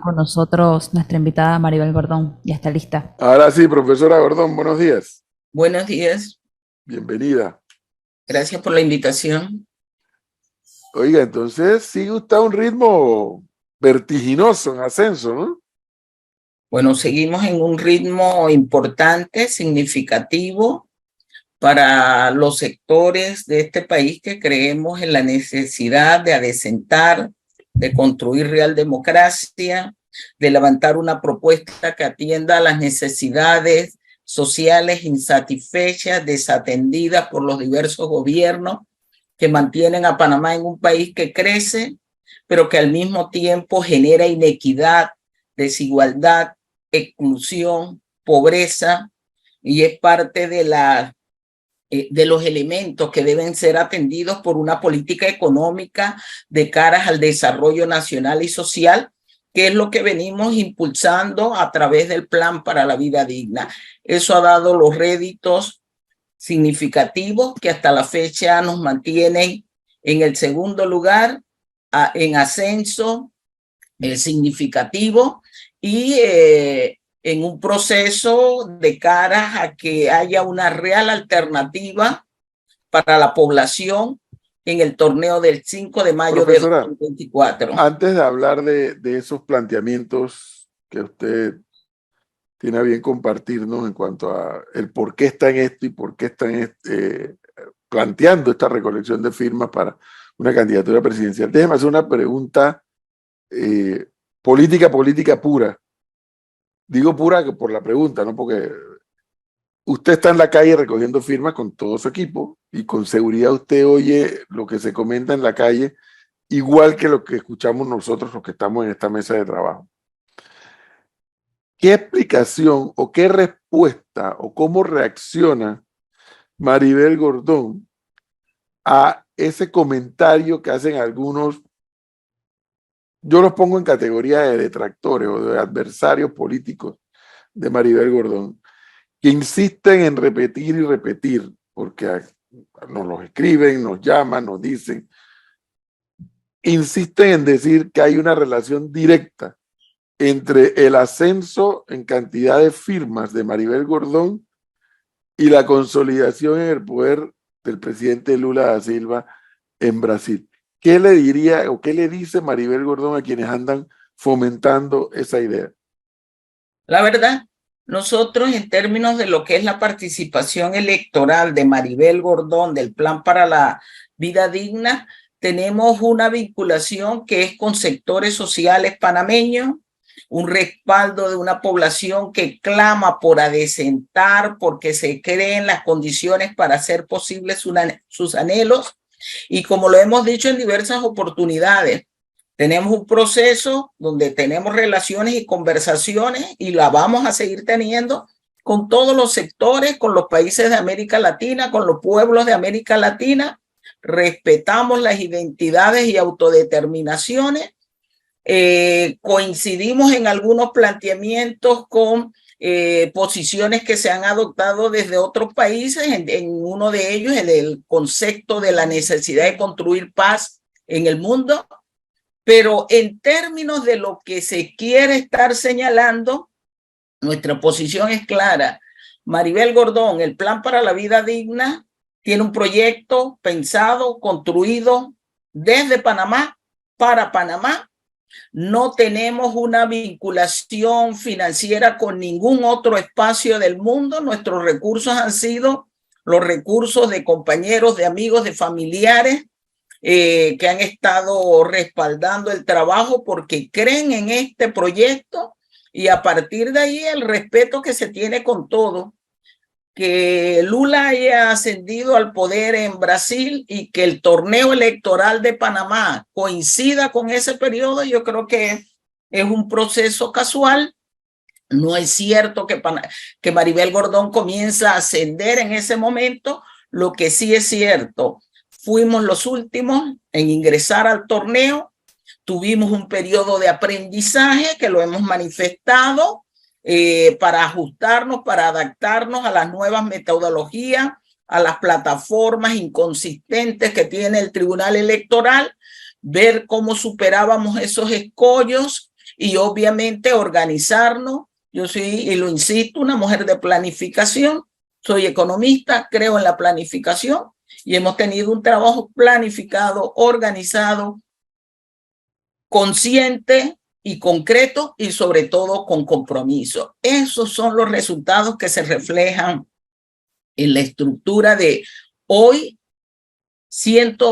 con nosotros nuestra invitada Maribel Gordón. Ya está lista. Ahora sí, profesora Gordón, buenos días. Buenos días, Bienvenida. gracias por la invitación. Oiga, entonces sigue usted a un ritmo vertiginoso en ascenso, ¿no? Bueno, seguimos en un ritmo importante, significativo para los sectores de este país que creemos en la necesidad de adecentar, de construir real democracia, de levantar una propuesta que atienda a las necesidades sociales insatisfechas, desatendidas por los diversos gobiernos que mantienen a Panamá en un país que crece, pero que al mismo tiempo genera inequidad, desigualdad, exclusión, pobreza, y es parte de los elementos que deben ser atendidos por una política económica de cara al desarrollo nacional y social, que es lo que venimos impulsando a través del Plan para la Vida Digna. Eso ha dado los réditos significativos que hasta la fecha nos mantienen en el segundo lugar, en ascenso significativo y en un proceso de cara a que haya una real alternativa para la población en el torneo del 5 de mayo de Profesora, 2024. antes de hablar de esos planteamientos que usted tiene a bien compartirnos en cuanto a el por qué está en esto y por qué está planteando esta recolección de firmas para una candidatura presidencial, déjeme hacer una pregunta política pura. Digo pura por la pregunta, ¿no? Porque usted está en la calle recogiendo firmas con todo su equipo y con seguridad usted oye lo que se comenta en la calle, igual que lo que escuchamos nosotros los que estamos en esta mesa de trabajo. ¿Qué explicación o qué respuesta o cómo reacciona Maribel Gordón a ese comentario que hacen algunos? Yo los pongo en categoría de detractores o de adversarios políticos de Maribel Gordón, que insisten en repetir y repetir, porque nos los escriben, nos llaman, nos dicen, insisten en decir que hay una relación directa entre el ascenso en cantidad de firmas de Maribel Gordón y la consolidación en el poder del presidente Lula da Silva en Brasil. ¿Qué le diría o qué le dice Maribel Gordón a quienes andan fomentando esa idea? La verdad, nosotros en términos de lo que es la participación electoral de Maribel Gordón del Plan para la Vida Digna, tenemos una vinculación que es con sectores sociales panameños, un respaldo de una población que clama por adecentar, porque se creen las condiciones para hacer posibles sus anhelos. Y como lo hemos dicho en diversas oportunidades, tenemos un proceso donde tenemos relaciones y conversaciones y la vamos a seguir teniendo con todos los sectores, con los países de América Latina, con los pueblos de América Latina. Respetamos las identidades y autodeterminaciones. Coincidimos en algunos planteamientos con posiciones que se han adoptado desde otros países, en uno de ellos el concepto de la necesidad de construir paz en el mundo, pero en términos de lo que se quiere estar señalando, nuestra posición es clara. Maribel Gordón, el Plan para la Vida Digna, tiene un proyecto pensado, construido desde Panamá, para Panamá. No tenemos una vinculación financiera con ningún otro espacio del mundo. Nuestros recursos han sido los recursos de compañeros, de amigos, de familiares que han estado respaldando el trabajo porque creen en este proyecto, y a partir de ahí el respeto que se tiene con todo. Que Lula haya ascendido al poder en Brasil y que el torneo electoral de Panamá coincida con ese periodo, yo creo que es un proceso casual. No es cierto que Maribel Gordón comienza a ascender en ese momento. Lo que sí es cierto, fuimos los últimos en ingresar al torneo, tuvimos un periodo de aprendizaje que lo hemos manifestado, para ajustarnos, para adaptarnos a las nuevas metodologías, a las plataformas inconsistentes que tiene el Tribunal Electoral, ver cómo superábamos esos escollos y obviamente organizarnos. Yo soy, y lo insisto, una mujer de planificación, soy economista, creo en la planificación y hemos tenido un trabajo planificado, organizado, consciente y concreto y sobre todo con compromiso. Esos son los resultados que se reflejan en la estructura de hoy,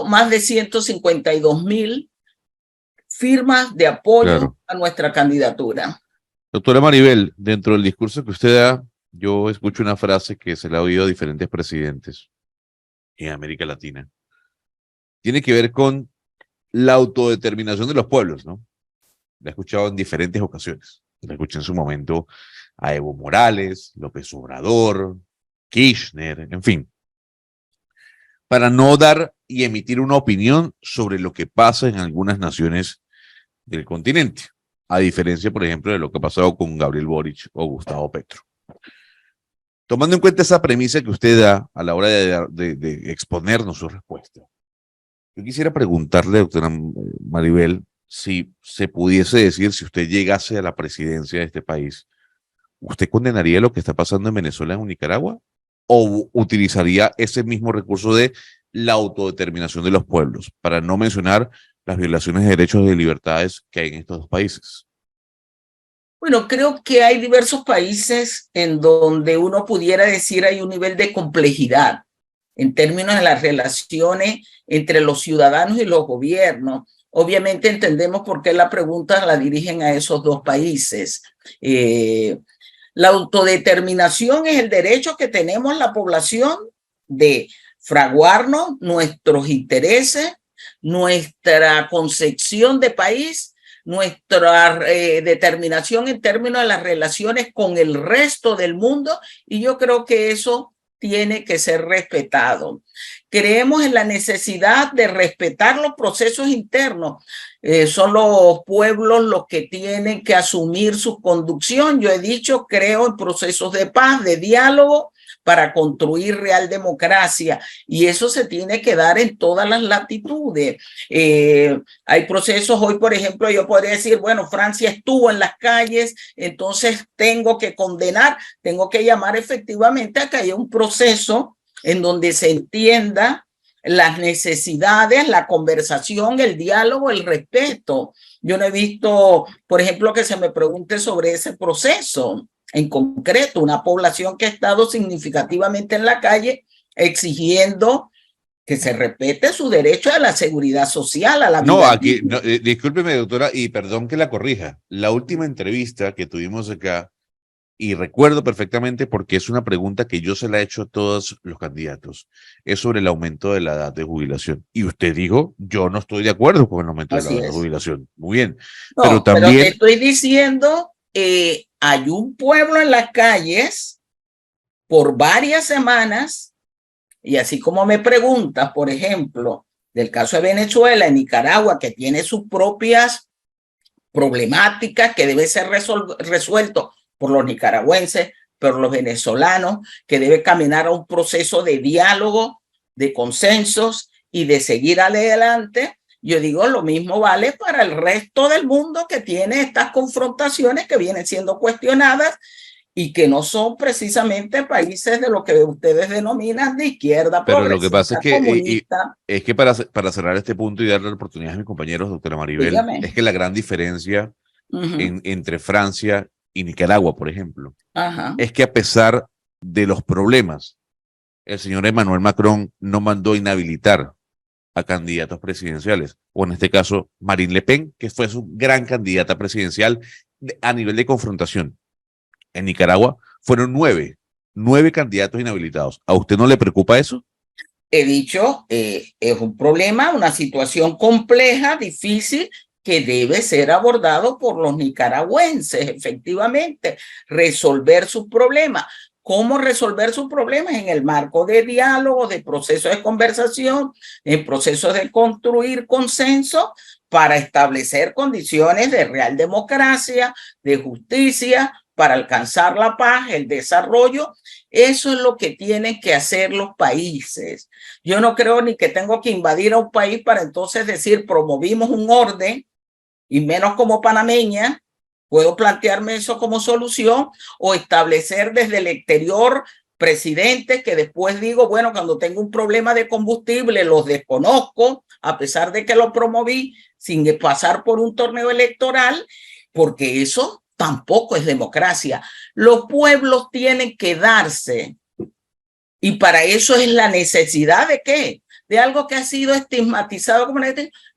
más de 152,000 firmas de apoyo a nuestra candidatura. Doctora Maribel, dentro del discurso que usted da, yo escucho una frase que se la ha oído a diferentes presidentes en América Latina. Tiene que ver con la autodeterminación de los pueblos, ¿no? La he escuchado en diferentes ocasiones. La escuché en su momento a Evo Morales, López Obrador, Kirchner, en fin. Para no dar y emitir una opinión sobre lo que pasa en algunas naciones del continente, a diferencia, por ejemplo, de lo que ha pasado con Gabriel Boric o Gustavo Petro. Tomando en cuenta esa premisa que usted da a la hora de exponernos su respuesta, yo quisiera preguntarle, doctora Maribel, si se pudiese decir, si usted llegase a la presidencia de este país, ¿usted condenaría lo que está pasando en Venezuela o en Nicaragua? ¿O utilizaría ese mismo recurso de la autodeterminación de los pueblos, para no mencionar las violaciones de derechos y de libertades que hay en estos dos países? Bueno, creo que hay diversos países en donde uno pudiera decir hay un nivel de complejidad en términos de las relaciones entre los ciudadanos y los gobiernos. Obviamente entendemos por qué la pregunta la dirigen a esos dos países. La autodeterminación es el derecho que tenemos la población de fraguarnos nuestros intereses, nuestra concepción de país, nuestra determinación en términos de las relaciones con el resto del mundo, y yo creo que eso tiene que ser respetado. Creemos en la necesidad de respetar los procesos internos. Son los pueblos los que tienen que asumir su conducción. Yo he dicho, creo en procesos de paz, de diálogo, para construir real democracia, y eso se tiene que dar en todas las latitudes. Hay procesos hoy, por ejemplo, yo podría decir, bueno, Francia estuvo en las calles, entonces tengo que condenar, tengo que llamar efectivamente a que haya un proceso en donde se entienda las necesidades, la conversación, el diálogo, el respeto. Yo no he visto, por ejemplo, que se me pregunte sobre ese proceso. En concreto, una población que ha estado significativamente en la calle exigiendo que se respete su derecho a la seguridad social, a la vida. No, aquí, no, discúlpeme, doctora, y perdón que la corrija. La última entrevista que tuvimos acá, y recuerdo perfectamente porque es una pregunta que yo se la he hecho a todos los candidatos, es sobre el aumento de la edad de jubilación. Y usted dijo, yo no estoy de acuerdo con el aumento de la edad de jubilación. Muy bien. No, pero también... pero te estoy diciendo, hay un pueblo en las calles por varias semanas, y así como me preguntas, por ejemplo, del caso de Venezuela, en Nicaragua, que tiene sus propias problemáticas que debe ser resuelto por los nicaragüenses, por los venezolanos, que debe caminar a un proceso de diálogo, de consensos y de seguir adelante. Yo digo, lo mismo vale para el resto del mundo que tiene estas confrontaciones que vienen siendo cuestionadas y que no son precisamente países de lo que ustedes denominan de izquierda. Pero lo que pasa es que, para cerrar este punto y darle la oportunidad a mis compañeros, doctora Maribel, dígame, es que la gran diferencia entre Francia y Nicaragua, por ejemplo, es que a pesar de los problemas, el señor Emmanuel Macron no mandó inhabilitar a candidatos presidenciales, o en este caso Marine Le Pen, que fue su gran candidata presidencial a nivel de confrontación. En Nicaragua fueron 9 candidatos inhabilitados. ¿A usted no le preocupa eso? He dicho, es un problema, una situación compleja, difícil, que debe ser abordado por los nicaragüenses, efectivamente, resolver sus problemas. ¿Cómo resolver sus problemas? En el marco de diálogo, de procesos de conversación, en procesos de construir consenso para establecer condiciones de real democracia, de justicia, para alcanzar la paz, el desarrollo. Eso es lo que tienen que hacer los países. Yo no creo ni que tengo que invadir a un país para entonces decir promovimos un orden, y menos como panameña, Puedo plantearme eso como solución o establecer desde el exterior presidentes que después digo, bueno, cuando tengo un problema de combustible los desconozco, a pesar de que lo promoví sin pasar por un torneo electoral, porque eso tampoco es democracia. Los pueblos tienen que darse y para eso es la necesidad de ¿qué? De algo que ha sido estigmatizado como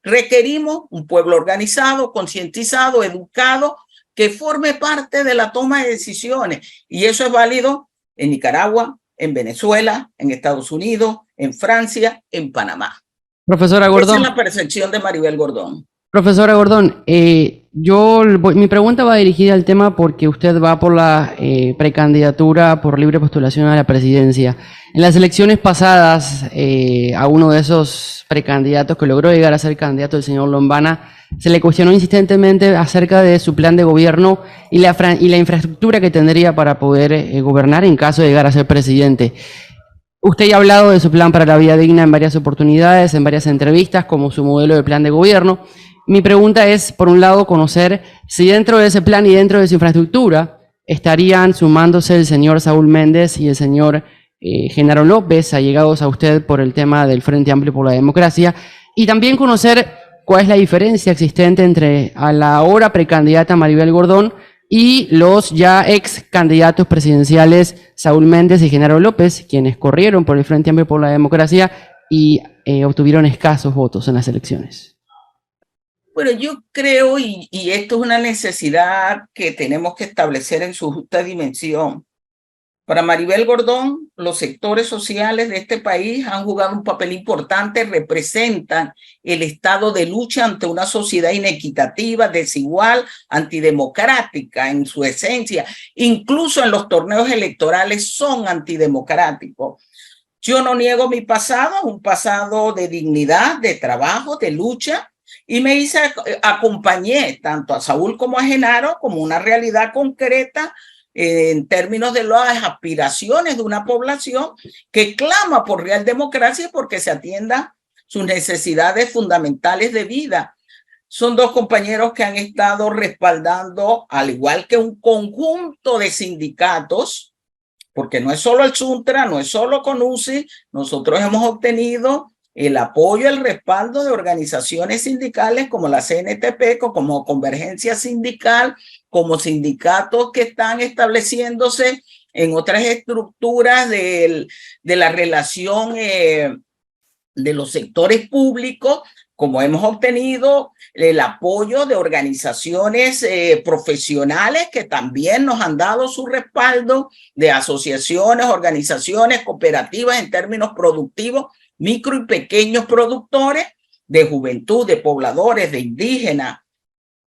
requerimos un pueblo organizado, concientizado, educado, que forme parte de la toma de decisiones. Y eso es válido en Nicaragua, en Venezuela, en Estados Unidos, en Francia, en Panamá. Profesora Gordón. Esa es la percepción de Maribel Gordón. Profesora Gordón, mi pregunta va dirigida al tema porque usted va por la precandidatura por libre postulación a la presidencia. En las elecciones pasadas, a uno de esos precandidatos que logró llegar a ser candidato, el señor Lombana, se le cuestionó insistentemente acerca de su plan de gobierno y la infraestructura que tendría para poder gobernar en caso de llegar a ser presidente. Usted ya ha hablado de su plan para la vida digna en varias oportunidades, en varias entrevistas, como su modelo de plan de gobierno. Mi pregunta es, por un lado, conocer si dentro de ese plan y dentro de su infraestructura estarían sumándose el señor Saúl Méndez y el señor Genaro López, allegados a usted por el tema del Frente Amplio por la Democracia, y también conocer cuál es la diferencia existente entre a la ahora precandidata Maribel Gordón y los ya ex candidatos presidenciales Saúl Méndez y Genaro López, quienes corrieron por el Frente Amplio por la Democracia y obtuvieron escasos votos en las elecciones. Bueno, yo creo, y esto es una necesidad que tenemos que establecer en su justa dimensión. Para Maribel Gordón, los sectores sociales de este país han jugado un papel importante, representan el estado de lucha ante una sociedad inequitativa, desigual, antidemocrática en su esencia. Incluso en los torneos electorales son antidemocráticos. Yo no niego mi pasado, un pasado de dignidad, de trabajo, de lucha, y acompañé tanto a Saúl como a Genaro como una realidad concreta en términos de las aspiraciones de una población que clama por real democracia porque se atiendan sus necesidades fundamentales de vida. Son dos compañeros que han estado respaldando, al igual que un conjunto de sindicatos, porque no es solo el Suntra, no es solo CONUSI, nosotros hemos obtenido el apoyo, el respaldo de organizaciones sindicales como la CNTP, como Convergencia Sindical, como sindicatos que están estableciéndose en otras estructuras de la relación de los sectores públicos, como hemos obtenido el apoyo de organizaciones profesionales que también nos han dado su respaldo, de asociaciones, organizaciones, cooperativas en términos productivos, micro y pequeños productores, de juventud, de pobladores, de indígenas,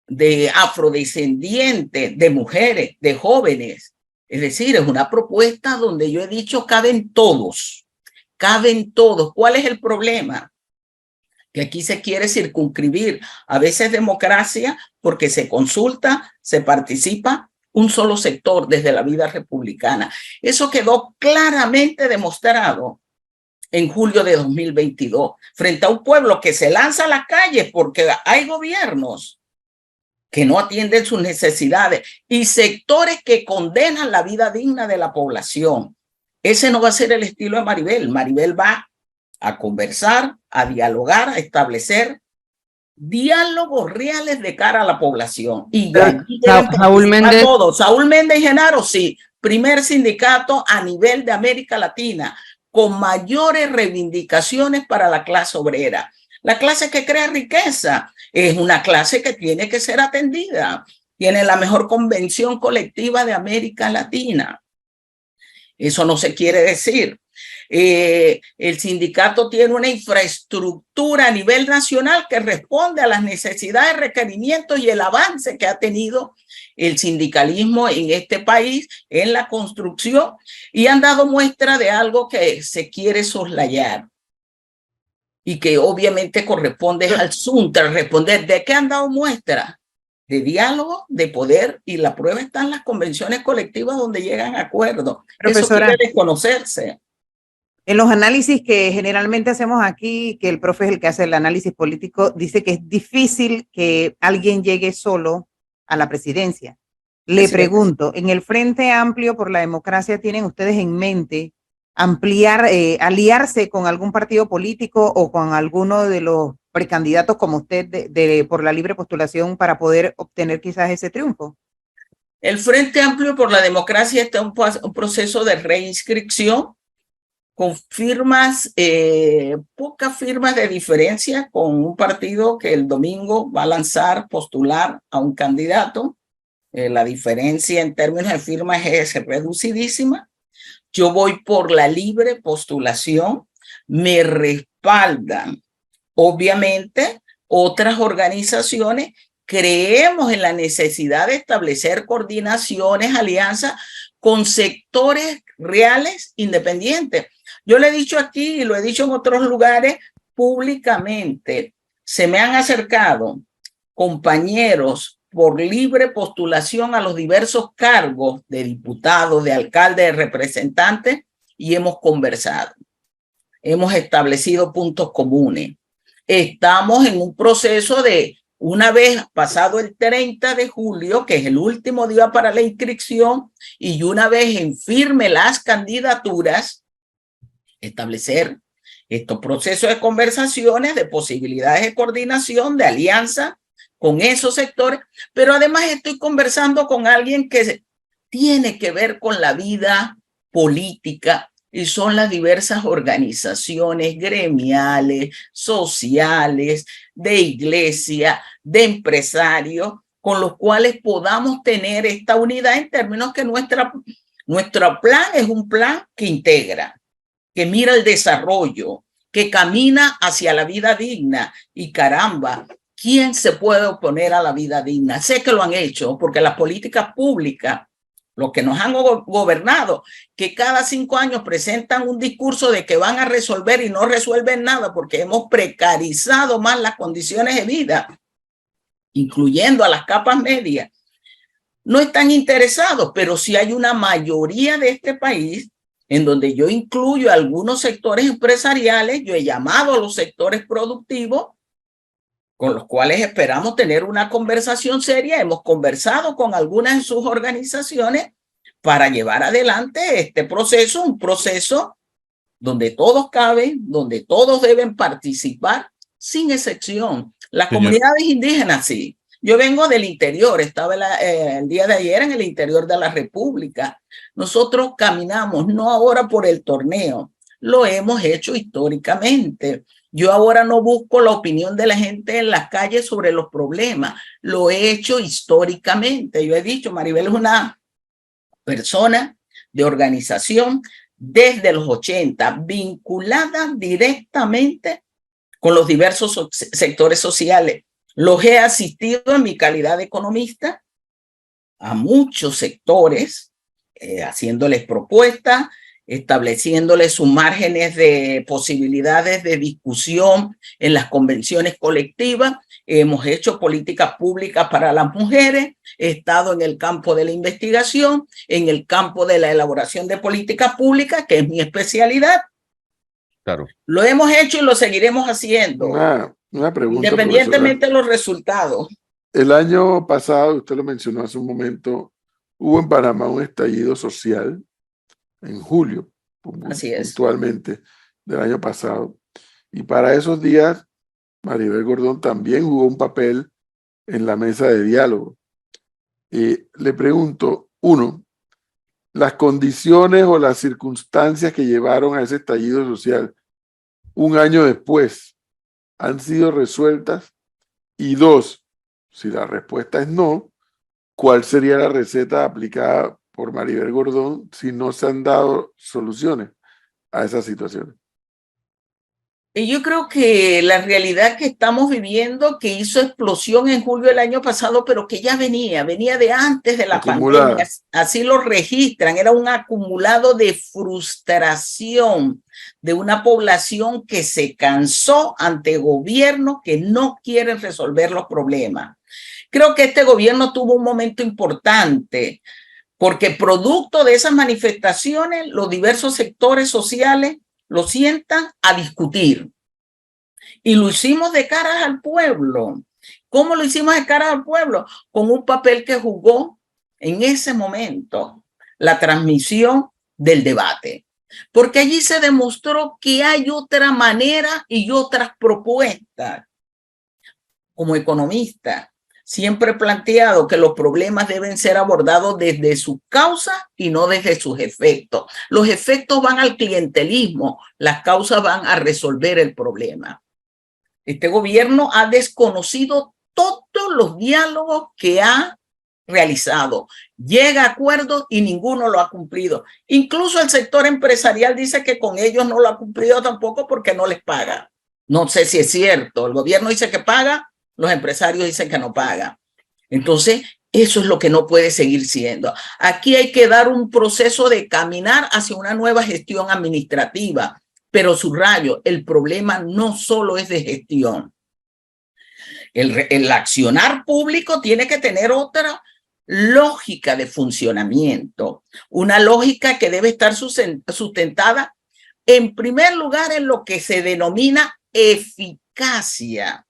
de afrodescendientes, de mujeres, de jóvenes. Es decir, es una propuesta donde yo he dicho caben todos, caben todos. ¿Cuál es el problema? Que aquí se quiere circunscribir a veces democracia porque se consulta, se participa un solo sector desde la vida republicana. Eso quedó claramente demostrado en julio de 2022, frente a un pueblo que se lanza a las calles porque hay gobiernos que no atienden sus necesidades y sectores que condenan la vida digna de la población. Ese no va a ser el estilo de Maribel. Maribel va a conversar, a dialogar, a establecer diálogos reales de cara a la población. Y Saúl Méndez. Saúl Méndez y Genaro, sí, primer sindicato a nivel de América Latina, con mayores reivindicaciones para la clase obrera. La clase que crea riqueza es una clase que tiene que ser atendida. Tiene la mejor convención colectiva de América Latina. Eso no se quiere decir. El sindicato tiene una infraestructura a nivel nacional que responde a las necesidades, requerimientos y el avance que ha tenido el sindicalismo en este país en la construcción y han dado muestra de algo que se quiere soslayar y que obviamente corresponde al Suntra responder. ¿De qué han dado muestra? De diálogo, de poder, y la prueba está en las convenciones colectivas donde llegan a acuerdos. Profesora, eso quiere desconocerse. En los análisis que generalmente hacemos aquí, que el profe es el que hace el análisis político, dice que es difícil que alguien llegue solo a la presidencia. Le pregunto, ¿en el Frente Amplio por la Democracia tienen ustedes en mente ampliar, aliarse con algún partido político o con alguno de los precandidatos como usted por la libre postulación para poder obtener quizás ese triunfo? El Frente Amplio por la Democracia está en un proceso de reinscripción con firmas, pocas firmas de diferencia con un partido que el domingo va a postular a un candidato. La diferencia en términos de firmas es reducidísima. Yo voy por la libre postulación, me respaldan, obviamente, otras organizaciones. Creemos en la necesidad de establecer coordinaciones, alianzas con sectores reales independientes. Yo le he dicho aquí y lo he dicho en otros lugares públicamente, se me han acercado compañeros por libre postulación a los diversos cargos de diputados, de alcalde, de representantes, y hemos conversado. Hemos establecido puntos comunes. Estamos en un proceso de, una vez pasado el 30 de julio, que es el último día para la inscripción, y una vez en firme las candidaturas, establecer estos procesos de conversaciones, de posibilidades de coordinación, de alianza con esos sectores, pero además estoy conversando con alguien que tiene que ver con la vida política y son las diversas organizaciones gremiales, sociales, de iglesia, de empresarios, con los cuales podamos tener esta unidad en términos que nuestro plan es un plan que integra, que mira el desarrollo, que camina hacia la vida digna. Y caramba, ¿quién se puede oponer a la vida digna? Sé que lo han hecho porque las políticas públicas, los que nos han gobernado, que cada 5 años presentan un discurso de que van a resolver y no resuelven nada porque hemos precarizado más las condiciones de vida, incluyendo a las capas medias, no están interesados, pero sí hay una mayoría de este país en donde yo incluyo algunos sectores empresariales, yo he llamado a los sectores productivos, con los cuales esperamos tener una conversación seria. Hemos conversado con algunas de sus organizaciones para llevar adelante este proceso, un proceso donde todos caben, donde todos deben participar, sin excepción. Las comunidades indígenas, sí. Yo vengo del interior, estaba el día de ayer en el interior de la República. Nosotros caminamos, no ahora por el torneo, lo hemos hecho históricamente. Yo ahora no busco la opinión de la gente en las calles sobre los problemas, lo he hecho históricamente. Yo he dicho, Maribel es una persona de organización desde los 80, vinculada directamente con los diversos sectores sociales. Los he asistido en mi calidad de economista a muchos sectores, haciéndoles propuestas, estableciéndoles sus márgenes de posibilidades de discusión en las convenciones colectivas. Hemos hecho políticas públicas para las mujeres, he estado en el campo de la investigación, en el campo de la elaboración de políticas públicas, que es mi especialidad. Claro. Lo hemos hecho y lo seguiremos haciendo. Una pregunta, independientemente profesora. de los resultados. El año pasado, usted lo mencionó hace un momento, hubo en Panamá un estallido social en julio, Así es. puntualmente, del año pasado. Y para esos días, Maribel Gordón también jugó un papel en la mesa de diálogo. Le pregunto, uno, las condiciones o las circunstancias que llevaron a ese estallido social un año después han sido resueltas. Y dos, si la respuesta es no, ¿cuál sería la receta aplicada por Maribel Gordón si no se han dado soluciones a esas situaciones? Y yo creo que la realidad que estamos viviendo, que hizo explosión en julio del año pasado, pero que ya venía de antes de la pandemia, así lo registran, era un acumulado de frustración de una población que se cansó ante gobiernos que no quieren resolver los problemas. Creo que este gobierno tuvo un momento importante, porque producto de esas manifestaciones, los diversos sectores sociales lo sientan a discutir. Y lo hicimos de cara al pueblo. ¿Cómo lo hicimos de cara al pueblo? Con un papel que jugó en ese momento la transmisión del debate. Porque allí se demostró que hay otra manera y otras propuestas. Como economista, siempre he planteado que los problemas deben ser abordados desde sus causas y no desde sus efectos. Los efectos van al clientelismo, las causas van a resolver el problema. Este gobierno ha desconocido todos los diálogos que ha realizado. Llega a acuerdos y ninguno lo ha cumplido. Incluso el sector empresarial dice que con ellos no lo ha cumplido tampoco porque no les paga. No sé si es cierto. El gobierno dice que paga, los empresarios dicen que no pagan. Entonces, eso es lo que no puede seguir siendo. Aquí hay que dar un proceso de caminar hacia una nueva gestión administrativa. Pero subrayo, el problema no solo es de gestión. El accionar público tiene que tener otra lógica de funcionamiento, una lógica que debe estar sustentada en primer lugar en lo que se denomina eficacia.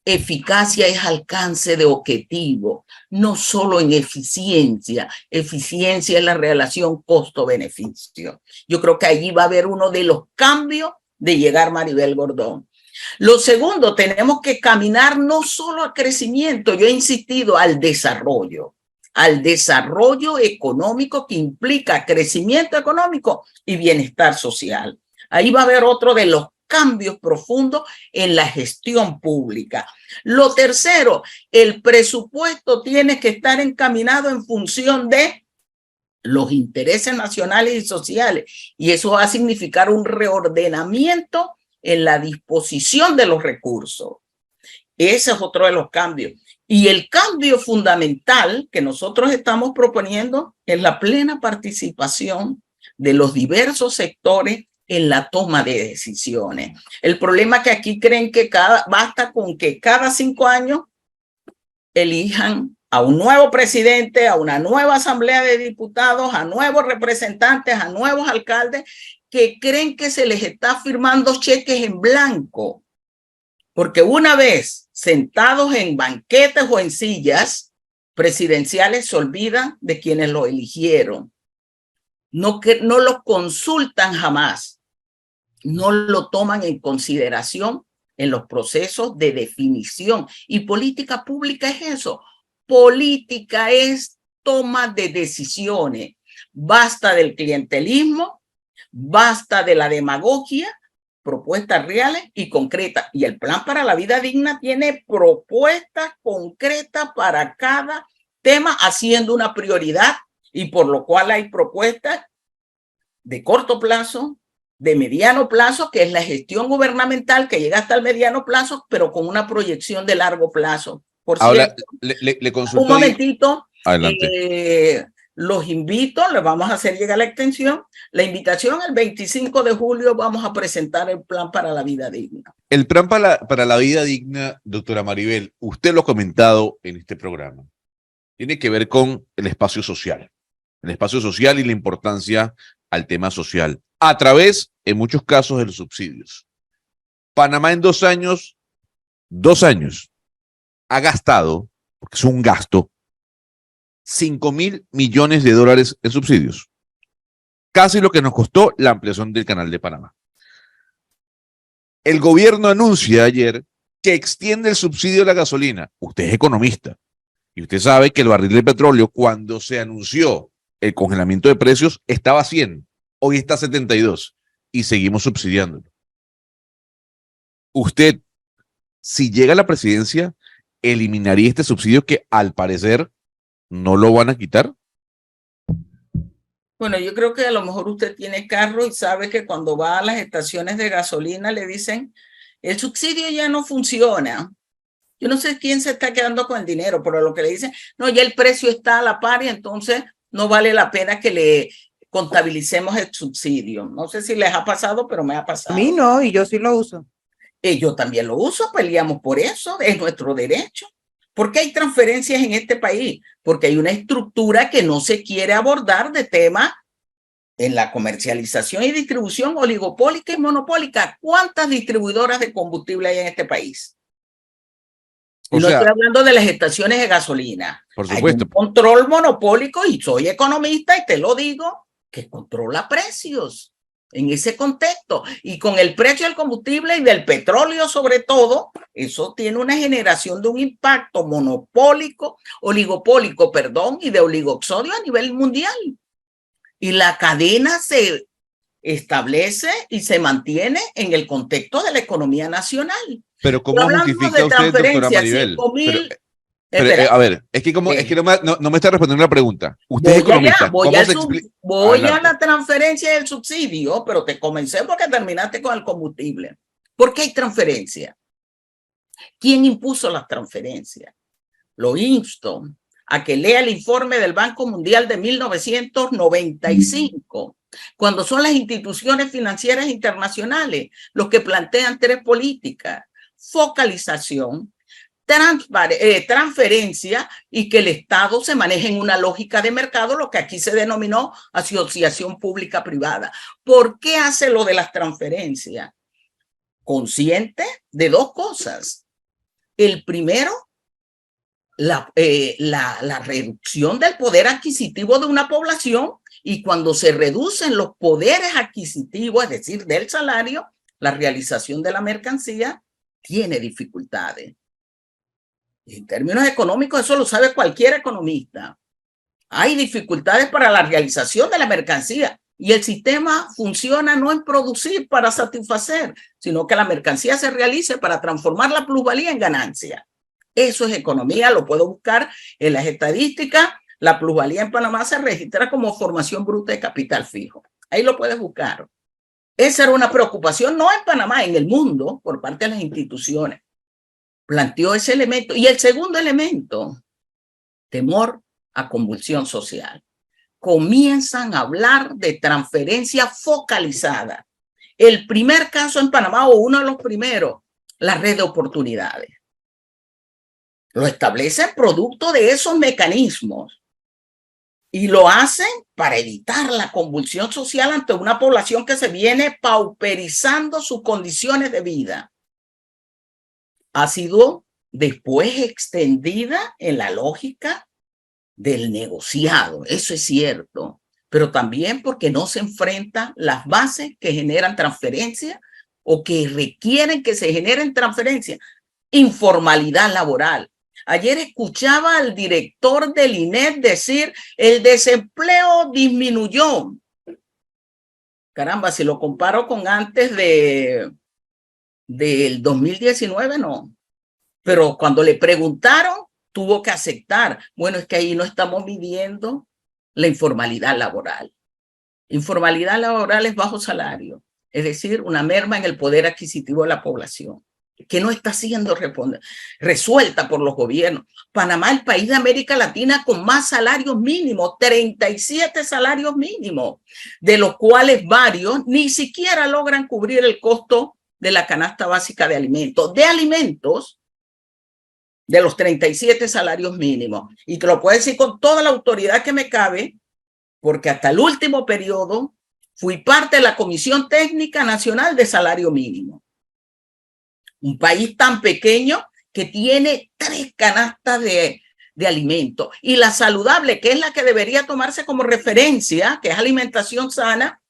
Eficacia es alcance de objetivo, no solo en eficiencia. Eficiencia es la relación costo-beneficio. Yo creo que allí va a haber uno de los cambios de llegar Maribel Gordón. Lo segundo, tenemos que caminar no solo al crecimiento, yo he insistido al desarrollo económico que implica crecimiento económico y bienestar social. Ahí va a haber otro de los cambios profundos en la gestión pública. Lo tercero, el presupuesto tiene que estar encaminado en función de los intereses nacionales y sociales, y eso va a significar un reordenamiento en la disposición de los recursos. Ese es otro de los cambios. Y el cambio fundamental que nosotros estamos proponiendo es la plena participación de los diversos sectores en la toma de decisiones. El problema es que aquí creen que basta con que cada 5 años elijan a un nuevo presidente, a una nueva asamblea de diputados, a nuevos representantes, a nuevos alcaldes, que creen que se les está firmando cheques en blanco. Porque una vez sentados en banquetes o en sillas presidenciales, se olvidan de quienes lo eligieron. No lo consultan jamás. No lo toman en consideración en los procesos de definición. Y política pública es eso. Política es toma de decisiones. Basta del clientelismo, basta de la demagogia, propuestas reales y concretas. Y el plan para la vida digna tiene propuestas concretas para cada tema, haciendo una prioridad, y por lo cual hay propuestas de corto plazo, de mediano plazo, que es la gestión gubernamental que llega hasta el mediano plazo, pero con una proyección de largo plazo. Por Ahora, cierto, le consulto. un momentito. Adelante. Los invito, les vamos a hacer llegar la extensión. La invitación el 25 de julio vamos a presentar el plan para la vida digna. El plan para la vida digna, doctora Maribel, usted lo ha comentado en este programa, tiene que ver con el espacio social y la importancia al tema social, a través, en muchos casos, de los subsidios. Panamá en 2 años, ha gastado, porque es un gasto, $5.000 millones en subsidios. Casi lo que nos costó la ampliación del Canal de Panamá. El gobierno anuncia ayer que extiende el subsidio a la gasolina. Usted es economista y usted sabe que el barril de petróleo, cuando se anunció el congelamiento de precios, estaba a 100. Hoy está a 72 y seguimos subsidiándolo. Usted, si llega a la presidencia, eliminaría este subsidio que al parecer no lo van a quitar. Bueno, yo creo que a lo mejor usted tiene carro y sabe que cuando va a las estaciones de gasolina le dicen, el subsidio ya no funciona. Yo no sé quién se está quedando con el dinero, pero lo que le dicen, no, ya el precio está a la par y entonces no vale la pena que le contabilicemos el subsidio. No sé si les ha pasado, pero me ha pasado. A mí no, y yo sí lo uso. Yo también lo uso, peleamos por eso, es nuestro derecho. ¿Por qué hay transferencias en este país? Porque hay una estructura que no se quiere abordar de temas en la comercialización y distribución oligopólica y monopólica. ¿Cuántas distribuidoras de combustible hay en este país? Y O no sea, estoy hablando de las estaciones de gasolina. por Hay supuesto. un control monopólico, y soy economista y te lo digo, que controla precios en ese contexto. Y con el precio del combustible y del petróleo sobre todo, eso tiene una generación de un impacto oligopólico, y de oligoxodio a nivel mundial. Y la cadena se establece y se mantiene en el contexto de la economía nacional. Pero ¿cómo justifica usted, doctora Maribel? 5.000. A ver, es que, es que no me está respondiendo la pregunta. Usted es economista. Voy a la transferencia del subsidio, pero te comencé porque terminaste con el combustible. ¿Por qué hay transferencia? ¿Quién impuso las transferencias? Lo insto a que lea el informe del Banco Mundial de 1995, cuando son las instituciones financieras internacionales los que plantean tres políticas: focalización, transferencia, y que el Estado se maneje en una lógica de mercado, lo que aquí se denominó asociación pública-privada. ¿Por qué hace lo de las transferencias? Consciente de dos cosas. El primero, la reducción del poder adquisitivo de una población, y cuando se reducen los poderes adquisitivos, es decir, del salario, la realización de la mercancía tiene dificultades. En términos económicos, eso lo sabe cualquier economista. Hay dificultades para la realización de la mercancía, y el sistema funciona no en producir para satisfacer, sino que la mercancía se realice para transformar la plusvalía en ganancia. Eso es economía, lo puedo buscar en las estadísticas. La plusvalía en Panamá se registra como formación bruta de capital fijo. Ahí lo puedes buscar. Esa era una preocupación, no en Panamá, en el mundo, por parte de las instituciones. Planteó ese elemento. Y el segundo elemento, temor a convulsión social. Comienzan a hablar de transferencia focalizada. El primer caso en Panamá, o uno de los primeros, la red de oportunidades. Lo establecen producto de esos mecanismos y lo hacen para evitar la convulsión social ante una población que se viene pauperizando sus condiciones de vida. Ha sido después extendida en la lógica del negociado, eso es cierto, pero también porque no se enfrentan las bases que generan transferencia o que requieren que se generen transferencias. Informalidad laboral. Ayer escuchaba al director del INEP decir: el desempleo disminuyó. Caramba, si lo comparo con antes del 2019, no. Pero cuando le preguntaron, tuvo que aceptar. Bueno, es que ahí no estamos midiendo la informalidad laboral. Informalidad laboral es bajo salario, es decir, una merma en el poder adquisitivo de la población, que no está siendo resuelta por los gobiernos. Panamá, el país de América Latina con más salarios mínimos, 37 salarios mínimos, de los cuales varios ni siquiera logran cubrir el costo de la canasta básica de alimentos. De los 37 salarios mínimos. Y te lo puedo decir con toda la autoridad que me cabe, porque hasta el último periodo fui parte de la Comisión Técnica Nacional de Salario Mínimo. Un país tan pequeño que tiene 3 canastas de alimentos, y la saludable, que es la que debería tomarse como referencia, que es alimentación sana,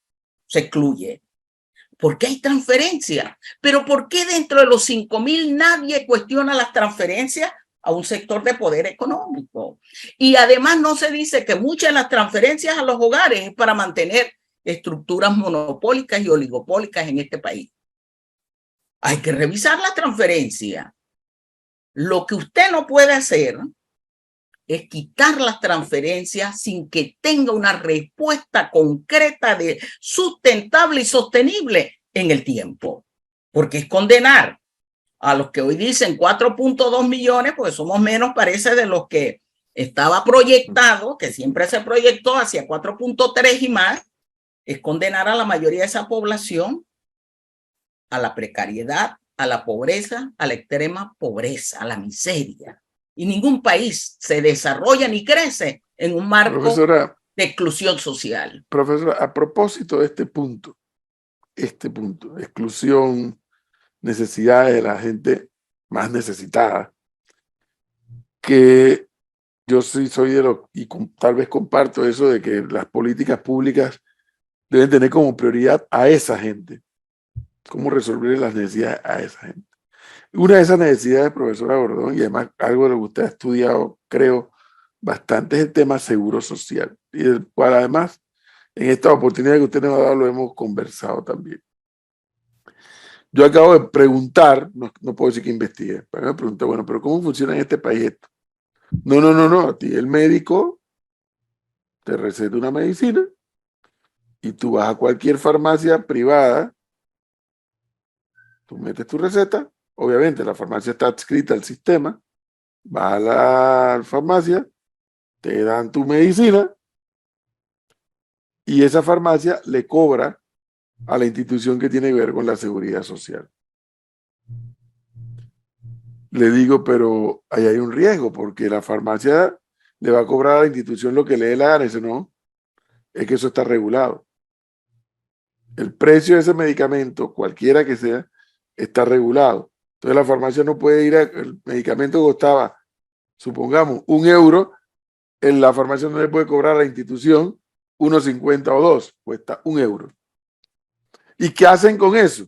se excluye. ¿Por qué hay transferencia? Pero ¿por qué dentro de los 5.000 nadie cuestiona las transferencias a un sector de poder económico? Y además no se dice que muchas de las transferencias a los hogares es para mantener estructuras monopólicas y oligopólicas en este país. Hay que revisar la transferencia. Lo que usted no puede hacer es quitar las transferencias sin que tenga una respuesta concreta, de sustentable y sostenible en el tiempo. Porque es condenar a los que hoy dicen 4.2 millones, porque somos menos, parece, de los que estaba proyectado, que siempre se proyectó hacia 4.3 y más, es condenar a la mayoría de esa población a la precariedad, a la pobreza, a la extrema pobreza, a la miseria. Y ningún país se desarrolla ni crece en un marco de exclusión social. Profesora, a propósito de este punto, exclusión, necesidades de la gente más necesitada, que yo sí soy de los, y tal vez comparto eso de que las políticas públicas deben tener como prioridad a esa gente. Cómo resolver las necesidades a esa gente. Una de esas necesidades, profesora Gordón, y además algo de lo que usted ha estudiado, creo, bastante, es el tema seguro social, y del cual además, en esta oportunidad que usted nos ha dado, lo hemos conversado también. Yo acabo de preguntar, no puedo decir que investigué, pero me pregunté, bueno, pero ¿cómo funciona en este país esto? No, a ti el médico te receta una medicina y tú vas a cualquier farmacia privada, tú metes tu receta, obviamente la farmacia está adscrita al sistema, vas a la farmacia, te dan tu medicina y esa farmacia le cobra a la institución que tiene que ver con la seguridad social. Le digo, pero ahí hay un riesgo porque la farmacia le va a cobrar a la institución lo que le dé la gana. Dice, no, es que eso está regulado. El precio de ese medicamento, cualquiera que sea, está regulado. Entonces la farmacia no puede ir el medicamento costaba, supongamos, €1, en la farmacia no le puede cobrar a la institución 1.50 o 2, cuesta €1. ¿Y qué hacen con eso?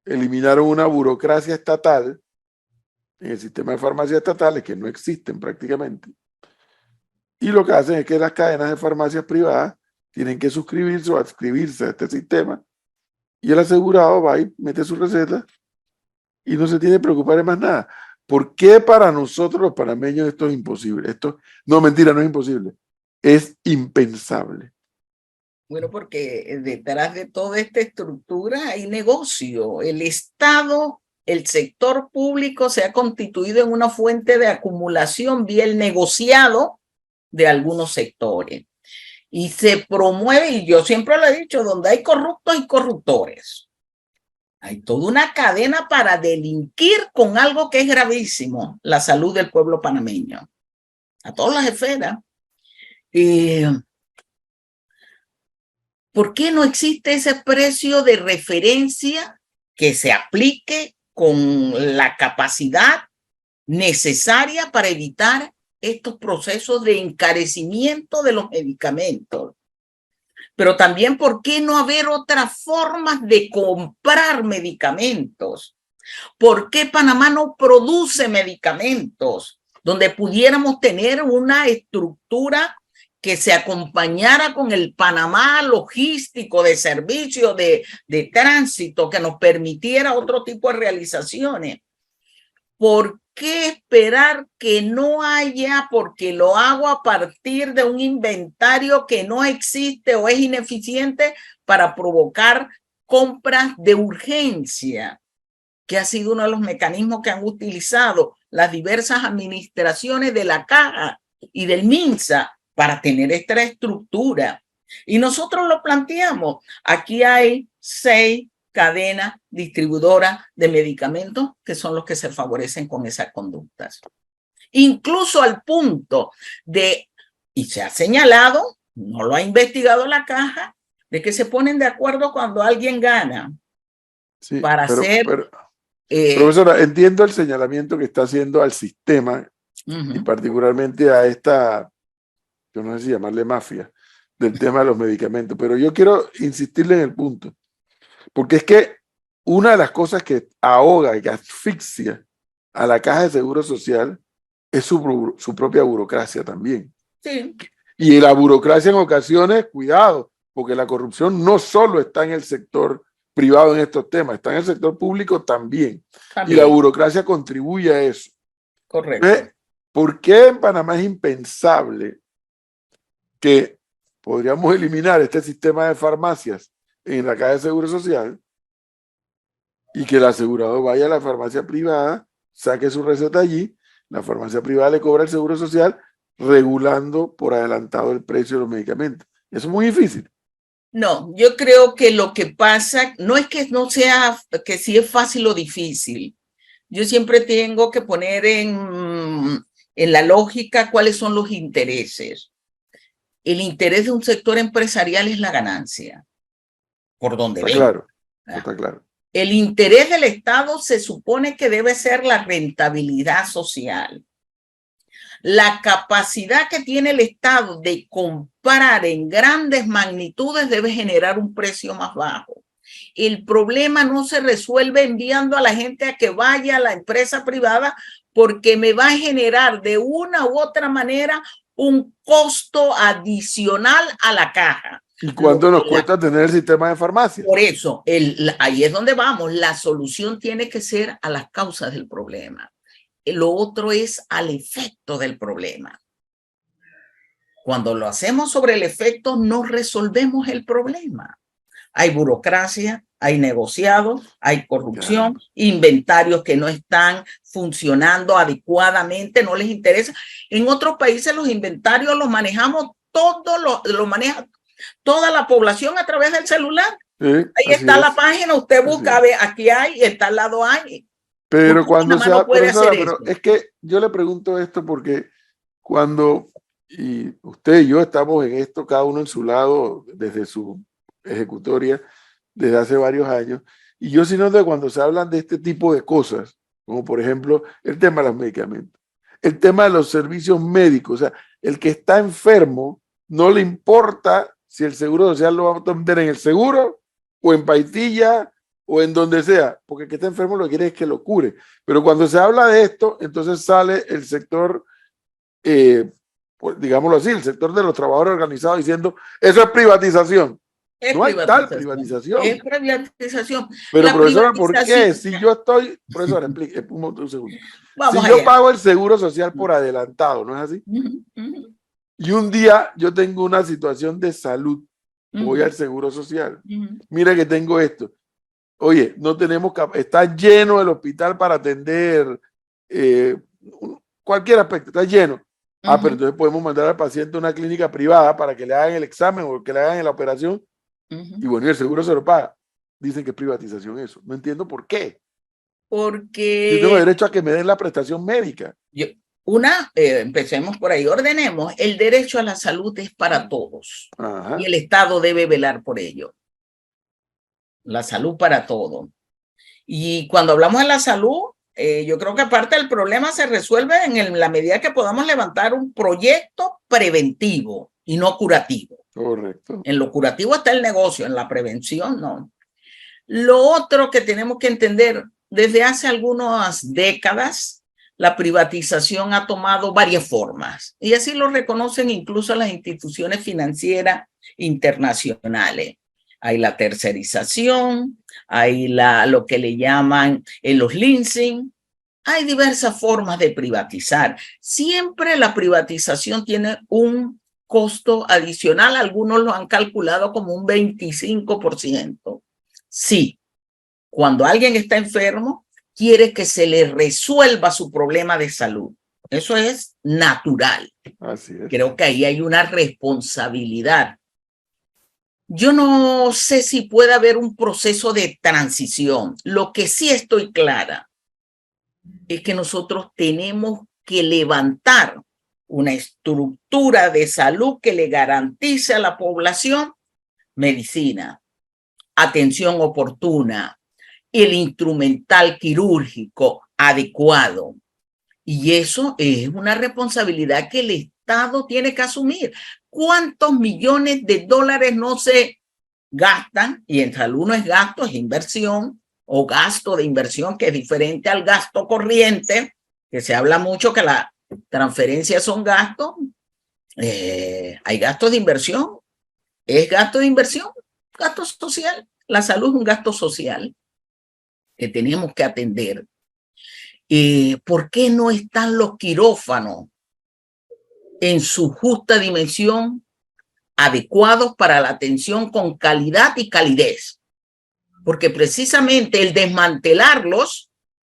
Eliminaron una burocracia estatal en el sistema de farmacias estatales que no existen prácticamente. Y lo que hacen es que las cadenas de farmacias privadas tienen que suscribirse o adscribirse a este sistema y el asegurado va y mete su receta y no se tiene que preocupar de más nada. ¿Por qué para nosotros los panameños esto es imposible? Esto, no, mentira, no es imposible. Es impensable. Bueno, porque detrás de toda esta estructura hay negocio. El Estado, el sector público se ha constituido en una fuente de acumulación vía el negociado de algunos sectores. Y se promueve, y yo siempre lo he dicho, donde hay corruptos y corruptores. Hay toda una cadena para delinquir con algo que es gravísimo, la salud del pueblo panameño, a todas las esferas. ¿Por qué no existe ese precio de referencia que se aplique con la capacidad necesaria para evitar estos procesos de encarecimiento de los medicamentos? Pero también, ¿por qué no haber otras formas de comprar medicamentos? ¿Por qué Panamá no produce medicamentos donde pudiéramos tener una estructura que se acompañara con el Panamá logístico de servicio de tránsito que nos permitiera otro tipo de realizaciones? ¿Por qué esperar que no haya, porque lo hago a partir de un inventario que no existe o es ineficiente para provocar compras de urgencia, que ha sido uno de los mecanismos que han utilizado las diversas administraciones de la Caja y del MINSA para tener esta estructura? Y nosotros lo planteamos. Aquí hay 6 cadenas distribuidoras de medicamentos que son los que se favorecen con esas conductas. Incluso al punto de, y se ha señalado, no lo ha investigado la Caja, de que se ponen de acuerdo cuando alguien gana. Sí, para hacer... profesora, entiendo el señalamiento que está haciendo al sistema y particularmente a esta, yo no sé si llamarle mafia, del tema de los medicamentos, pero yo quiero insistirle en el punto, porque es que una de las cosas que ahoga y que asfixia a la Caja de Seguro Social es su propia burocracia también. Sí. Y la burocracia en ocasiones, cuidado, porque la corrupción no solo está en el sector privado en estos temas, está en el sector público también. Y la burocracia contribuye a eso. Correcto. ¿Por qué en Panamá es impensable que podríamos eliminar este sistema de farmacias en la Caja de Seguro Social y que el asegurado vaya a la farmacia privada, saque su receta allí, la farmacia privada le cobra el seguro social regulando por adelantado el precio de los medicamentos? Eso es muy difícil. No, yo creo que lo que pasa no es que no sea, que si es fácil o difícil. Yo siempre tengo que poner en la lógica cuáles son los intereses. El interés de un sector empresarial es la ganancia, por donde está ven. Claro, está claro. El interés del Estado se supone que debe ser la rentabilidad social. La capacidad que tiene el Estado de comprar en grandes magnitudes debe generar un precio más bajo. El problema no se resuelve enviando a la gente a que vaya a la empresa privada, porque me va a generar de una u otra manera un costo adicional a la caja. ¿Y cuánto nos cuesta tener el sistema de farmacia? Por eso, ahí es donde vamos. La solución tiene que ser a las causas del problema. Lo otro es al efecto del problema. Cuando lo hacemos sobre el efecto, no resolvemos el problema. Hay burocracia, hay negociados, hay corrupción, inventarios que no están funcionando adecuadamente, no les interesa. En otros países los inventarios los manejamos, lo maneja toda la población a través del celular. Sí, ahí está la página, usted busca, ve, aquí hay, está al lado hay. Pero cuando se ha, pero es que yo le pregunto esto porque cuando y usted y yo estamos en esto, cada uno en su lado, desde su ejecutoria, desde hace varios años, y yo sí noto que cuando se hablan de este tipo de cosas, como por ejemplo el tema de los medicamentos, el tema de los servicios médicos, o sea, el que está enfermo no le importa si el seguro social lo va a meter en el seguro o en Paitilla o en donde sea, porque el que está enfermo lo que quiere es que lo cure. Pero cuando se habla de esto, entonces sale el sector, pues, digámoslo así, el sector de los trabajadores organizados diciendo, eso es privatización. No hay tal privatización. Es privatización. Pero profesora, ¿por qué? Si yo estoy, profesora, explique, un segundo. Si yo pago el seguro social por adelantado, ¿no es así? Y un día yo tengo una situación de salud, voy al seguro social. Mira que tengo esto. Oye, no tenemos, está lleno el hospital para atender cualquier aspecto, está lleno. Pero entonces podemos mandar al paciente a una clínica privada para que le hagan el examen o que le hagan la operación. Y bueno, y el seguro se lo paga. Dicen que es privatización eso. No entiendo por qué. Porque yo tengo derecho a que me den la prestación médica. Empecemos por ahí, ordenemos. El derecho a la salud es para todos. Ajá. Y el Estado debe velar por ello. La salud para todo. Y cuando hablamos de la salud, yo creo que parte del problema se resuelve en la medida que podamos levantar un proyecto preventivo y no curativo. Correcto. En lo curativo está el negocio, en la prevención no. Lo otro que tenemos que entender, desde hace algunas décadas, la privatización ha tomado varias formas y así lo reconocen incluso las instituciones financieras internacionales. Hay la tercerización, hay lo que le llaman los leasing. Hay diversas formas de privatizar. Siempre la privatización tiene un costo adicional. Algunos lo han calculado como un 25%. Sí, cuando alguien está enfermo, quiere que se le resuelva su problema de salud. Eso es natural. Así es. Creo que ahí hay una responsabilidad. Yo no sé si puede haber un proceso de transición. Lo que sí estoy clara es que nosotros tenemos que levantar una estructura de salud que le garantice a la población medicina, atención oportuna, el instrumental quirúrgico adecuado. Y eso es una responsabilidad que el Estado tiene que asumir. ¿Cuántos millones de dólares no se gastan? Y en salud no es gasto, es inversión, o gasto de inversión, que es diferente al gasto corriente, que se habla mucho que las transferencias son gastos. Hay gastos de inversión. ¿Es gasto de inversión? Gasto social. La salud es un gasto social que tenemos que atender. ¿Por qué no están los quirófanos en su justa dimensión, adecuados para la atención con calidad y calidez? Porque precisamente el desmantelarlos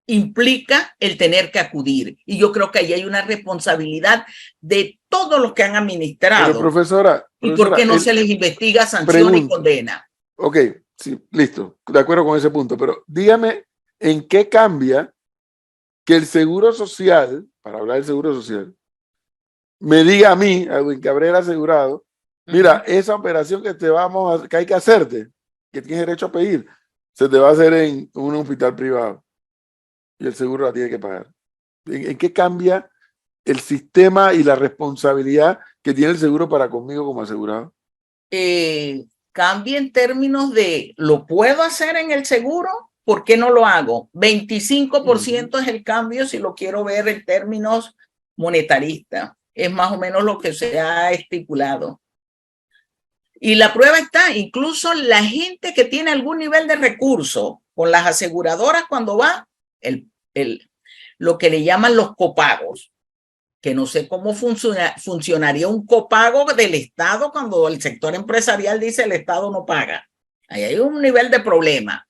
implica el tener que acudir. Y yo creo que ahí hay una responsabilidad de todos los que han administrado. Pero profesora, ¿Y por qué no se les investiga, sanciona y condena? Ok, sí, listo, de acuerdo con ese punto, pero dígame en qué cambia que el Seguro Social, para hablar del Seguro Social, me diga a mí, a Edwin Cabrera asegurado, mira, esa operación que hay que hacerte, que tienes derecho a pedir, se te va a hacer en un hospital privado y el seguro la tiene que pagar. ¿En qué cambia el sistema y la responsabilidad que tiene el seguro para conmigo como asegurado? Cambia en términos de, ¿lo puedo hacer en el seguro? ¿Por qué no lo hago? 25% es el cambio si lo quiero ver en términos monetaristas. Es más o menos lo que se ha estipulado. Y la prueba está, incluso la gente que tiene algún nivel de recurso con las aseguradoras cuando va, lo que le llaman los copagos, que no sé cómo funcionaría un copago del Estado cuando el sector empresarial dice el Estado no paga. Ahí hay un nivel de problema.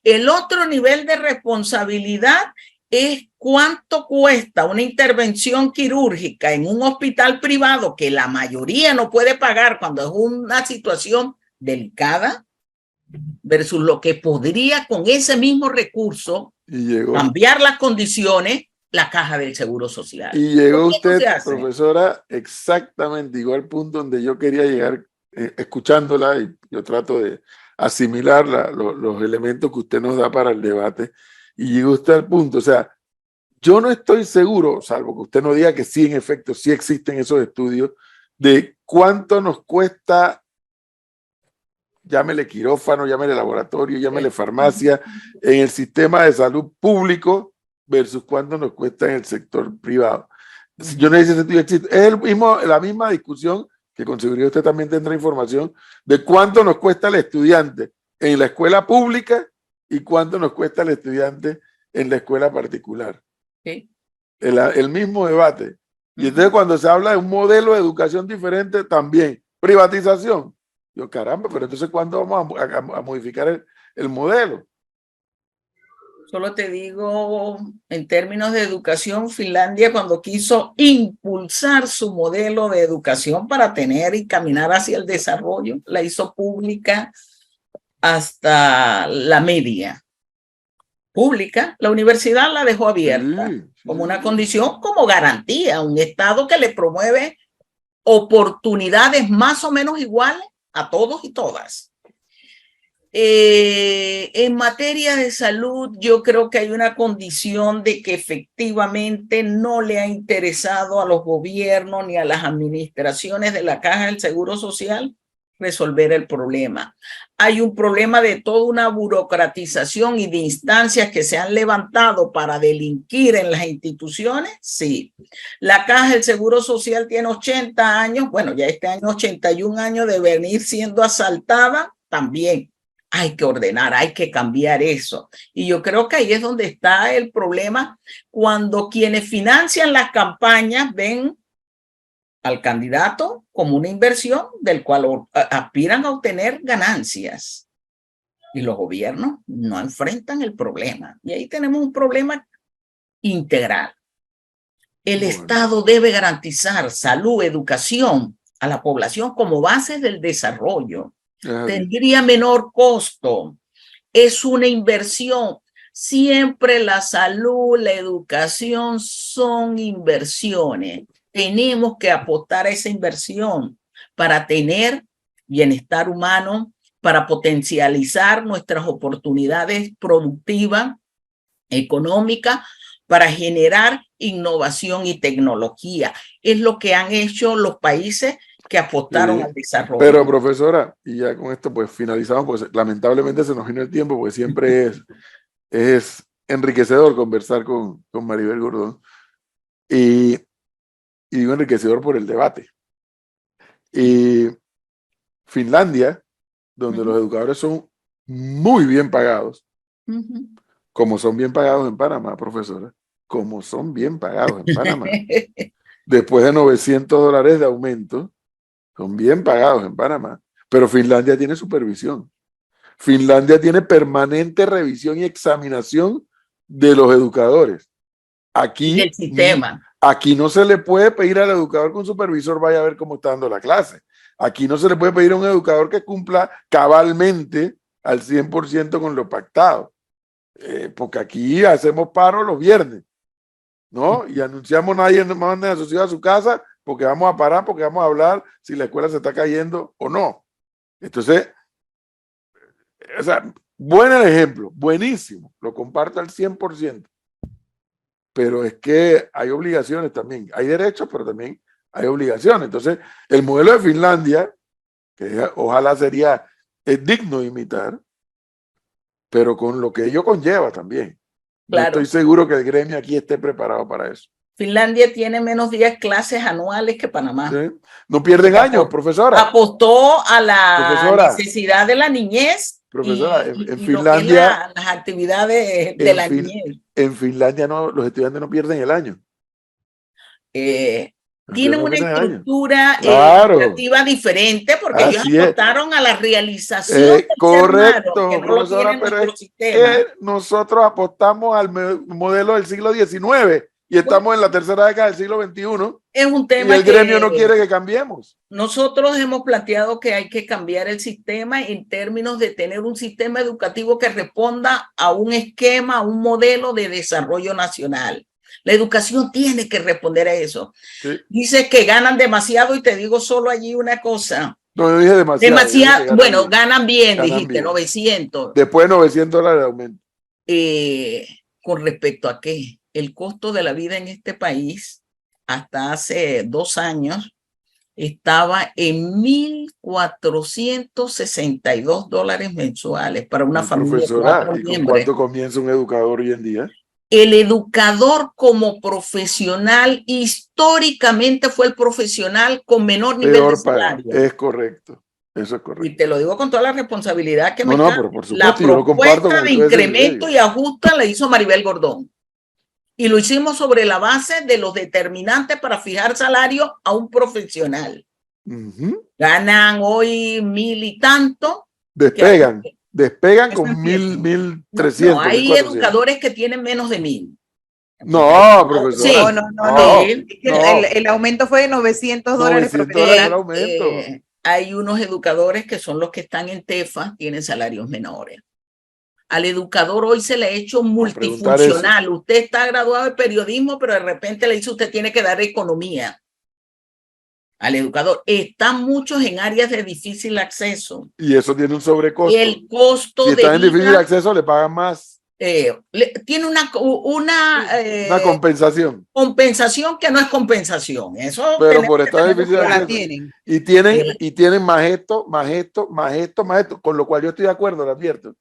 El otro nivel de responsabilidad es cuánto cuesta una intervención quirúrgica en un hospital privado que la mayoría no puede pagar cuando es una situación delicada versus lo que podría con ese mismo recurso cambiar las condiciones la caja del Seguro Social. Y llegó usted, profesora, exactamente igual punto donde yo quería llegar escuchándola, y yo trato de asimilar los elementos que usted nos da para el debate, y llegó usted al punto. O sea, yo no estoy seguro, salvo que usted no diga que sí, en efecto, sí existen esos estudios, de cuánto nos cuesta, llámele quirófano, llámele laboratorio, llámele farmacia, en el sistema de salud público versus cuánto nos cuesta en el sector privado. Yo no sé si ese estudio existe. Es la misma discusión que con seguridad usted también tendrá información de cuánto nos cuesta el estudiante en la escuela pública y cuánto nos cuesta el estudiante en la escuela particular. Sí. El mismo debate. Y entonces cuando se habla de un modelo de educación diferente, también privatización. Yo, caramba, pero entonces ¿cuándo vamos a modificar el modelo? Solo te digo, en términos de educación, Finlandia cuando quiso impulsar su modelo de educación para tener y caminar hacia el desarrollo, la hizo pública hasta la media. Pública, la universidad la dejó abierta como una condición, como garantía, un Estado que le promueve oportunidades más o menos iguales a todos y todas. En materia de salud, yo creo que hay una condición de que efectivamente no le ha interesado a los gobiernos ni a las administraciones de la Caja del Seguro Social resolver el problema. Hay un problema de toda una burocratización y de instancias que se han levantado para delinquir en las instituciones. Sí. La Caja del Seguro Social tiene 80 años, bueno, ya este año 81 años de venir siendo asaltada también. Hay que ordenar, hay que cambiar eso. Y yo creo que ahí es donde está el problema, cuando quienes financian las campañas ven al candidato como una inversión del cual aspiran a obtener ganancias. Y los gobiernos no enfrentan el problema. Y ahí tenemos un problema integral. El Estado debe garantizar salud, educación a la población como base del desarrollo. Tendría menor costo. Es una inversión. Siempre la salud, la educación son inversiones. Tenemos que apostar a esa inversión para tener bienestar humano, para potencializar nuestras oportunidades productivas, económicas, para generar innovación y tecnología. Es lo que han hecho los países que apostaron al desarrollo. Pero profesora, y ya con esto pues finalizamos, pues lamentablemente se nos vino el tiempo, porque siempre es enriquecedor conversar con Maribel Gordón, y digo enriquecedor por el debate. Y Finlandia, donde los educadores son muy bien pagados, como son bien pagados en Panamá, profesora, como son bien pagados en Panamá, después de $900 de aumento, son bien pagados en Panamá, pero Finlandia tiene supervisión. Finlandia tiene permanente revisión y examinación de los educadores. Aquí, del sistema. Aquí no se le puede pedir al educador que un supervisor vaya a ver cómo está dando la clase. Aquí no se le puede pedir a un educador que cumpla cabalmente al 100% con lo pactado. Porque aquí hacemos paro los viernes, ¿no? Y anunciamos nadie manda a su ciudad a su casa porque vamos a parar, porque vamos a hablar si la escuela se está cayendo o no. Entonces, o sea, buen el ejemplo, buenísimo, lo comparto al 100%. pero es que hay obligaciones también. Hay derechos, pero también hay obligaciones. Entonces, el modelo de Finlandia, que ojalá sería digno de imitar, pero con lo que ello conlleva también. No Claro. estoy seguro que el gremio aquí esté preparado para eso. Finlandia tiene menos 10 clases anuales que Panamá. ¿Sí? No pierden años, profesora. Apostó a la Profesora. necesidad de la niñez Profesora, y en lo que es Finlandia, las actividades de la Fin- niñez. en Finlandia no, los estudiantes no pierden el año. Tienen No una pierden el año. estructura Claro. educativa diferente porque ellos Así es. apostaron a la realización del ser Correcto, humano, que no lo profesora, tiene pero nuestro es sistema. que nosotros apostamos al modelo del siglo XIX y estamos en la tercera década del siglo XXI Es un y tema el gremio no quiere que cambiemos. nosotros hemos planteado que hay que cambiar el sistema en términos de tener un sistema educativo que responda a un esquema, a un modelo de desarrollo nacional. La educación tiene que responder a eso. Sí. Dices que ganan demasiado y te digo solo allí una cosa. No, yo dije demasiado. Demasiado, bueno, ganan bien, Ganan dijiste, bien. 900. Después de $900 de aumento. ¿Con respecto a qué? El costo de la vida en este país hasta hace 2 años estaba en $1,462 mensuales para una familia de Profesora, 4 ¿y con miembros. cuánto comienza un educador hoy en día? El educador como profesional históricamente fue el profesional con menor nivel de Peor pago. salario. Es correcto. Eso es Y correcto. te lo digo con toda la responsabilidad que No, me no, cabe. pero por La supuesto, yo lo comparto propuesta con de todo ese incremento criterio. y ajuste la hizo Maribel Gordón. Y lo hicimos sobre la base de los determinantes para fijar salario a un profesional. Ujú. Ganan hoy 1,000 y tanto. Despegan Eso con empieza. 1,300, No, hay 1,400. educadores que tienen menos de 1,000. No, profesora. Sí. No. Sí. Es que el aumento fue de $900 $900 profesora. fue el aumento. Hay unos educadores que son los que están en TEFA, tienen salarios menores. Al educador hoy se le ha hecho multifuncional. Usted está graduado de periodismo, pero de repente le dice usted tiene que dar economía. Al educador. Están muchos en áreas de difícil acceso. Y eso tiene un sobrecosto. El costo Si de están en difícil vida acceso, le pagan más. tiene una Compensación. compensación que no es compensación. Eso Pero tenemos por que estar en tenerlo difícil claro. La acceso. tienen. Y tienen más esto, con lo cual yo estoy de acuerdo, le advierto.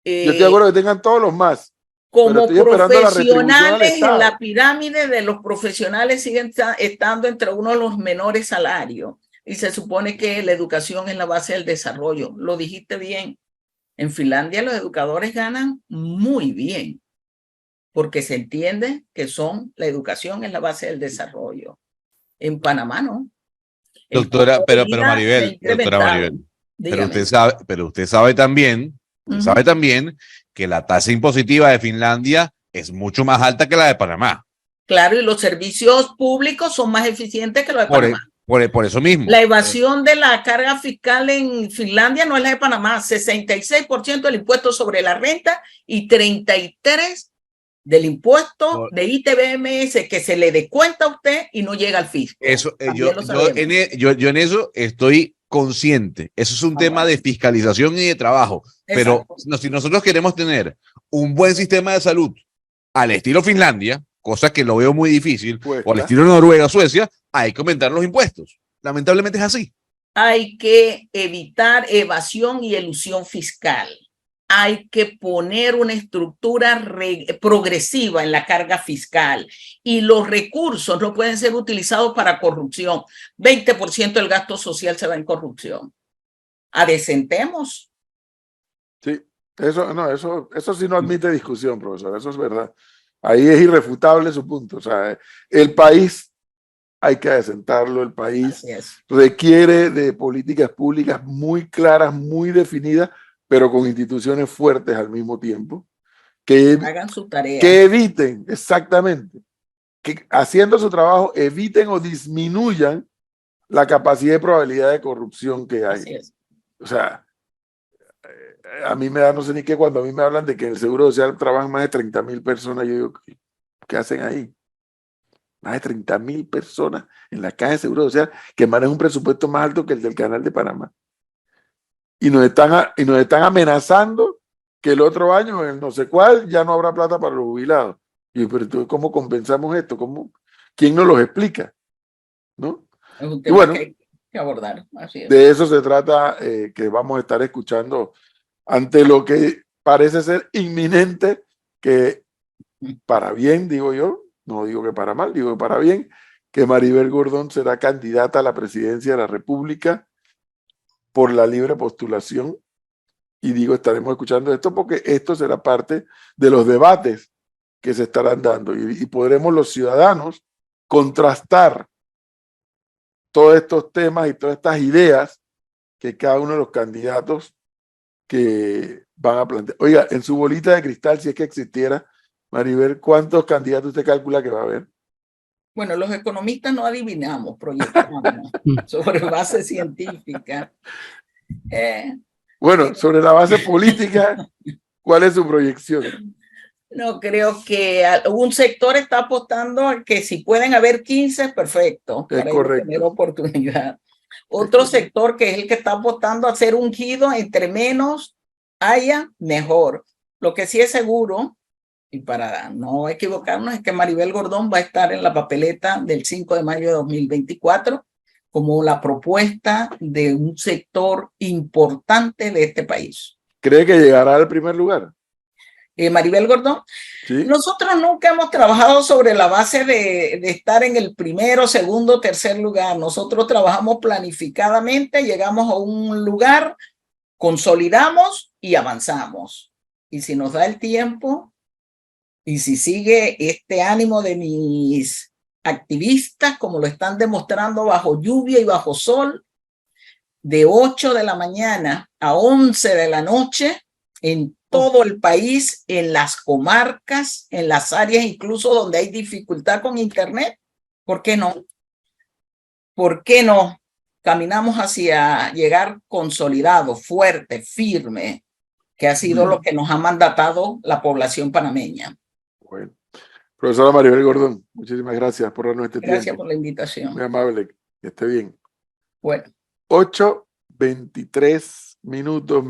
Yo estoy de acuerdo que tengan todos los más. Como estoy esperando la retribución al profesionales en Estado. la pirámide de los profesionales siguen estando entre uno de los menores salarios y se supone que la educación es la base del desarrollo. Lo dijiste bien. En Finlandia los educadores ganan muy bien porque se entiende que la educación es la base del desarrollo. En Panamá no. El Doctora, costo de pero vida se ha Maribel, doctora incrementado. Maribel, Dígame. pero usted sabe también, Ujú. sabe también que la tasa impositiva de Finlandia es mucho más alta que la de Panamá. Claro, y los servicios públicos son más eficientes que los de Panamá. Por eso mismo. La evasión de la carga fiscal en Finlandia no es la de Panamá. 66% del impuesto sobre la renta y 33% del impuesto de ITBMS que se le descuenta a usted y no llega al fisco. Eso, También lo sabemos. yo en eso estoy consciente. Eso es un tema de fiscalización y de trabajo. Pero si nosotros queremos tener un buen sistema de salud al estilo Finlandia, cosa que lo veo muy difícil, o al estilo Noruega, Suecia, hay que aumentar los impuestos. Lamentablemente es así. Hay que evitar evasión y elusión fiscal. Hay que poner una estructura progresiva en la carga fiscal y los recursos no pueden ser utilizados para corrupción. 20% del gasto social se va en corrupción. Adecentemos. Sí, eso sí no admite discusión, profesor, eso es verdad. Ahí es irrefutable su punto. O sea, el país hay que adecentarlo, el país requiere de políticas públicas muy claras, muy definidas, pero con instituciones fuertes al mismo tiempo, que hagan su tarea. Que eviten, exactamente, que haciendo su trabajo eviten o disminuyan la capacidad de probabilidad de corrupción que hay. Así es. O sea, a mí me da no sé ni qué cuando a mí me hablan de que en el Seguro Social trabajan más de 30,000 personas, yo digo, ¿qué hacen ahí? Más de 30,000 personas en la Caja de Seguro Social que manejan un presupuesto más alto que el del Canal de Panamá. Y nos están amenazando que el otro año, en el no sé cuál, ya no habrá plata para los jubilados. Y pero entonces, ¿cómo compensamos esto? ¿Quién nos los explica? ¿No? Es un Y tema bueno, que hay que abordar. Así es. de eso se trata, que vamos a estar escuchando ante lo que parece ser inminente, que para bien, digo yo, no digo que para mal, digo que para bien, que Maribel Gordón será candidata a la presidencia de la República por la libre postulación. Y digo, estaremos escuchando esto porque esto será parte de los debates que se estarán dando y podremos los ciudadanos contrastar todos estos temas y todas estas ideas que cada uno de los candidatos que van a plantear. Oiga, en su bolita de cristal, si es que existiera, Maribel, ¿cuántos candidatos usted calcula que va a haber? Bueno, los economistas no adivinamos, proyectamos sobre base científica. Bueno, sobre la base política, ¿cuál es su proyección? No, creo que un sector está apostando a que si pueden haber 15, perfecto, Es para ellos tener correcto. oportunidad. Otro sector que es el que está apostando a ser ungido, entre menos haya, mejor. Lo que sí es seguro, y para no equivocarnos, es que Maribel Gordón va a estar en la papeleta del 5 de mayo de 2024 como la propuesta de un sector importante de este país. ¿Cree que llegará al primer lugar? Maribel Gordón, ¿Sí? nosotros nunca hemos trabajado sobre la base de estar en el primero, segundo, tercer lugar. Nosotros trabajamos planificadamente, llegamos a un lugar, consolidamos y avanzamos. Y si nos da el tiempo y si sigue este ánimo de mis activistas, como lo están demostrando bajo lluvia y bajo sol, de 8 de la mañana a 11 de la noche, en todo el país, en las comarcas, en las áreas incluso donde hay dificultad con internet. ¿Por qué no? ¿Por qué no? Caminamos hacia llegar consolidado, fuerte, firme, que ha sido lo que nos ha mandatado la población panameña. Bueno. Profesora Maribel Gordón, muchísimas gracias por darnos este Gracias tiempo. por la invitación. Muy amable, que esté bien. Bueno. 8:23 minutos.